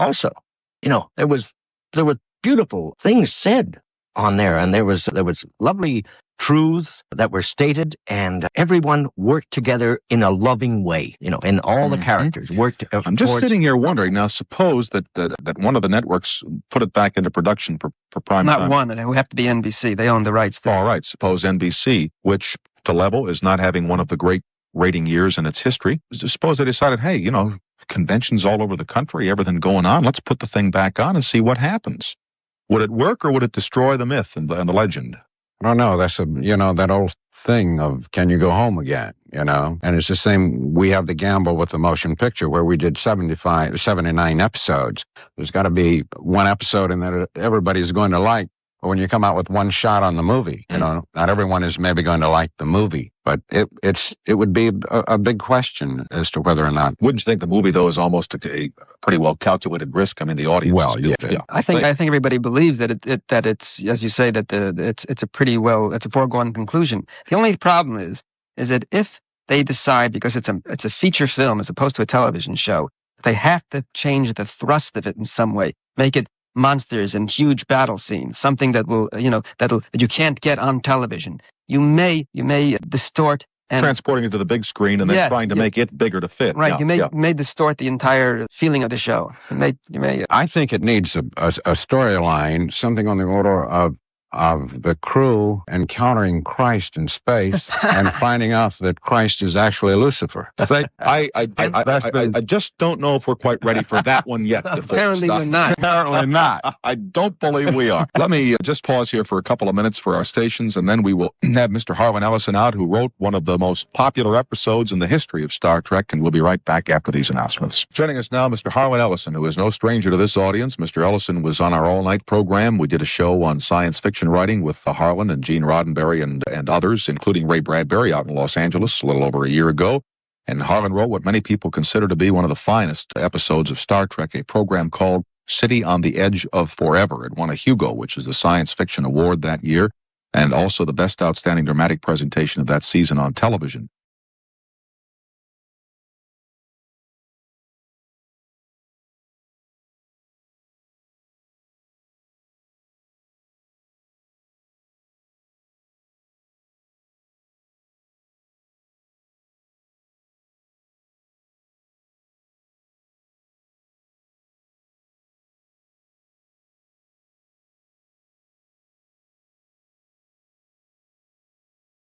also. There were beautiful things said on there, and there was lovely truths that were stated, and everyone worked together in a loving way. And all the characters worked. I'm just sitting here wondering now. Suppose that one of the networks put it back into production for prime time. Not one. It would have to be NBC. They own the rights. All right. Suppose NBC, which to level is not having one of the great rating years in its history. Suppose they decided, hey, conventions all over the country, everything going on. Let's put the thing back on and see what happens. Would it work, or would it destroy the myth and the legend? I don't know. That's that old thing of, can you go home again? And it's the same. We have the gamble with the motion picture where we did 79 episodes. There's got to be one episode in that everybody's going to like. But when you come out with one shot on the movie, not everyone is maybe going to like the movie. But it would be a big question as to whether or not. Wouldn't you think the movie, though, is almost a pretty well calculated risk? I mean, the audience. Well, yeah. I think everybody believes that it's, as you say, that it's a foregone conclusion. The only problem is that if they decide, because it's a feature film as opposed to a television show, they have to change the thrust of it in some way, make it monsters and huge battle scenes, something that will, that you can't get on television. You may distort and transporting it to the big screen and then trying to make it bigger to fit. Right, you may distort the entire feeling of the show. You may. I think it needs a storyline, something on the order of the crew encountering Christ in space and finding out that Christ is actually Lucifer. I just don't know if we're quite ready for that one yet. Apparently we're not. Apparently not. I don't believe we are. Let me just pause here for a couple of minutes for our stations, and then we will have Mr. Harlan Ellison out, who wrote one of the most popular episodes in the history of Star Trek, and we'll be right back after these announcements. Joining us now, Mr. Harlan Ellison, who is no stranger to this audience. Mr. Ellison was on our all-night program. We did a show on science fiction writing with Harlan and Gene Roddenberry and others, including Ray Bradbury, out in Los Angeles a little over a year ago. And Harlan wrote what many people consider to be one of the finest episodes of Star Trek, a program called City on the Edge of Forever. It won a Hugo, which is the science fiction award that year, and also the best outstanding dramatic presentation of that season on television.